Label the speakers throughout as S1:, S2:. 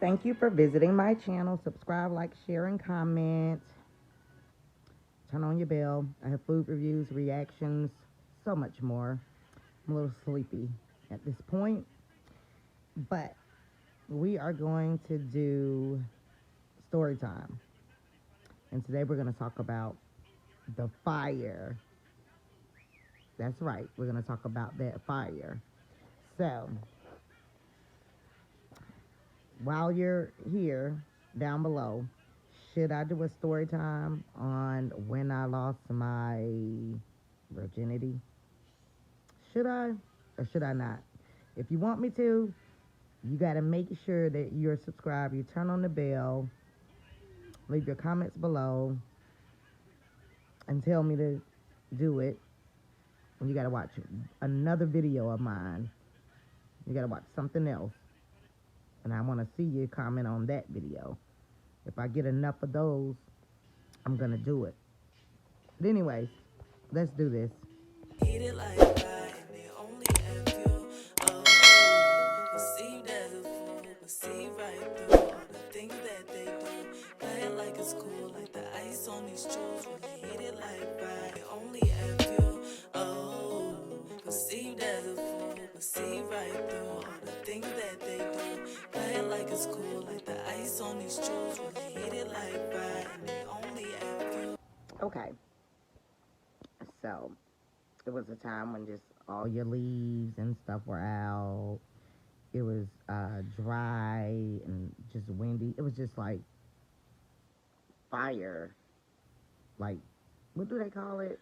S1: Thank you for visiting my channel. Subscribe, like, share, and comment. Turn on your bell. I have food reviews, reactions, so much more. I'm a little sleepy at this point, but we are going to do story time. And today we're going to talk about the fire. That's right. We're going to talk about that fire. So, while you're here down below, should I do a story time on when I lost my virginity? Should I or should I not? If you want me to, you got to make sure that you're subscribed. You turn on the bell, leave your comments below, and tell me to do it. And you got to watch another video of mine. You got to watch something else. And I want to see you comment on that video. If I get enough of those, I'm going to do it. But anyways, let's do this. Eat it like that, and they only have you. Oh, perceived as a fool, perceived right through all the things that they do. Play it like it's cool, like the ice on these jewels. Really eat it like that, they only have you. Oh, perceived as a fool, perceived right through all the things that they do. Play it like it's cool, like the ice on these jewels. Really eat it like that, and they only have you. Okay, so it was a time when just all your leaves and stuff were out. It was dry and just windy. It was just like fire. Like, what do they call it?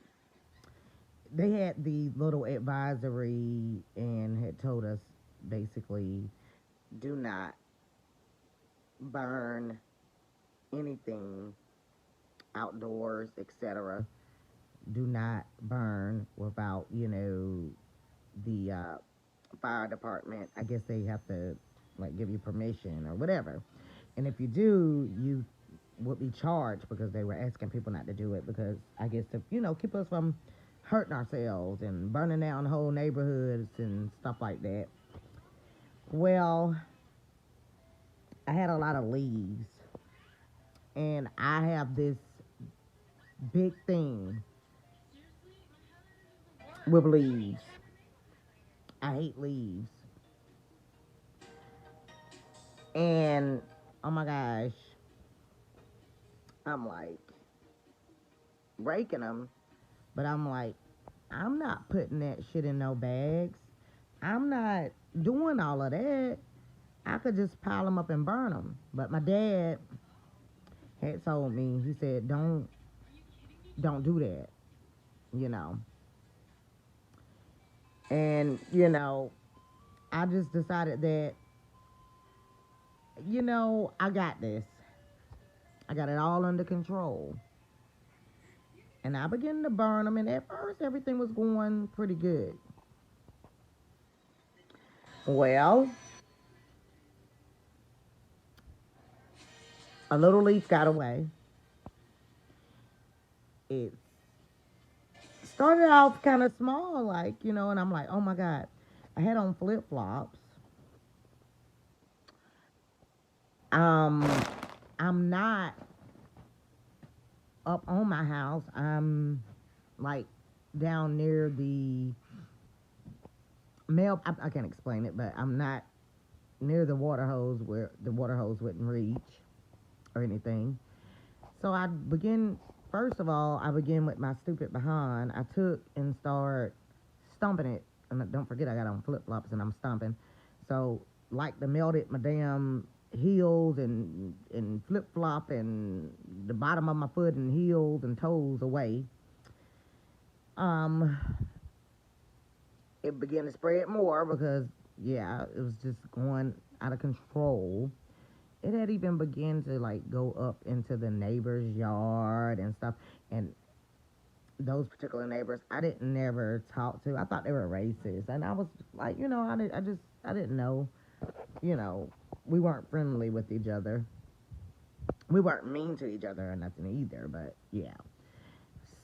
S1: They had the little advisory and had told us basically do not burn anything outdoors, etc. Do not burn without, the fire department. I guess they have to like give you permission or whatever. And if you do, you would be charged because they were asking people not to do it because I guess to, keep us from hurting ourselves and burning down whole neighborhoods and stuff like that. Well, I had a lot of leaves and I have this big thing with leaves. I hate leaves. And oh my gosh, I'm like raking them, but I'm like, I'm not putting that shit in no bags. I'm not doing all of that. I could just pile them up and burn them. But my dad had told me, he said, don't do that, you know. And, I just decided that, I got this. I got it all under control. And I began to burn them, and at first everything was going pretty good. Well, a little leaf got away. It started off kind of small, like, and I'm like, oh my God. I had on flip flops. Um, I'm not up on my house. I'm like down near the mail. I can't explain it, but I'm not near the water hose where the water hose wouldn't reach or anything. So first of all, I begin with my stupid behind. I took and started stomping it. And don't forget, I got on flip flops and I'm stomping. So, like the melted my damn heels and flip flop and the bottom of my foot and heels and toes away. It began to spread more because, yeah, it was just going out of control. It had even begun to like go up into the neighbor's yard and stuff. And those particular neighbors, I didn't never talk to. I thought they were racist, and I was like, I didn't know. We weren't friendly with each other. We weren't mean to each other or nothing either. But yeah,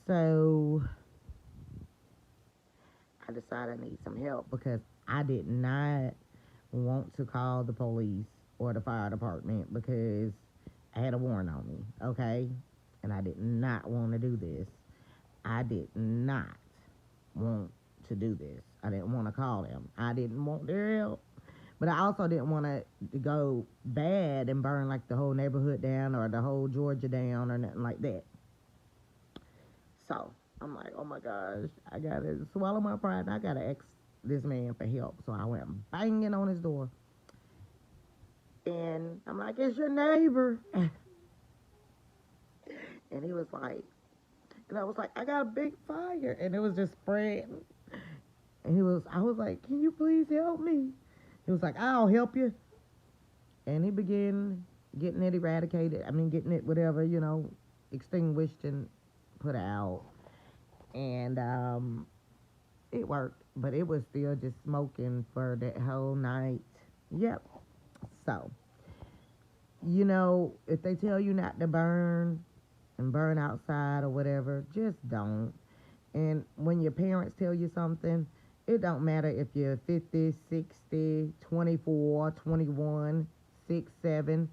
S1: so I decided I need some help because I did not want to call the police or the fire department because I had a warrant on me, okay? And I did not want to do this. I did not want to do this. I didn't want to call them. I didn't want their help. But I also didn't want to go bad and burn like the whole neighborhood down or the whole Georgia down or nothing like that. So I'm like, oh my gosh, I gotta swallow my pride and I gotta ask this man for help. So I went banging on his door. And I'm like, it's your neighbor. And he was like, and I was like, I got a big fire. And it was just spreading. And I was like, can you please help me? He was like, I'll help you. And he began getting it eradicated. I mean, getting it whatever, extinguished and put out. And it worked, but it was still just smoking for that whole night. Yep. So, if they tell you not to burn and burn outside or whatever, just don't. And when your parents tell you something, it don't matter if you're 50, 60, 24, 21, 6, 7,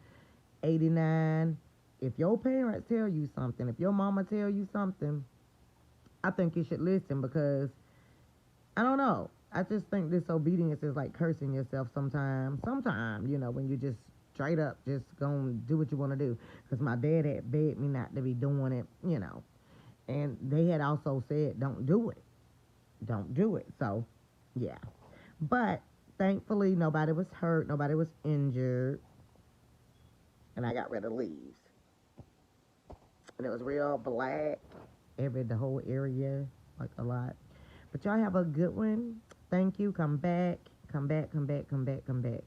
S1: 89. If your parents tell you something, if your mama tell you something, I think you should listen because, I don't know. I just think disobedience is like cursing yourself sometimes. Sometimes, when you just straight up just gonna do what you want to do. Because my dad had begged me not to be doing it. And they had also said, don't do it. Don't do it. So, yeah. But thankfully, nobody was hurt. Nobody was injured. And I got rid of leaves. And it was real black. The whole area, like a lot. But y'all have a good one. Thank you. Come back. Come back, come back, come back, come back.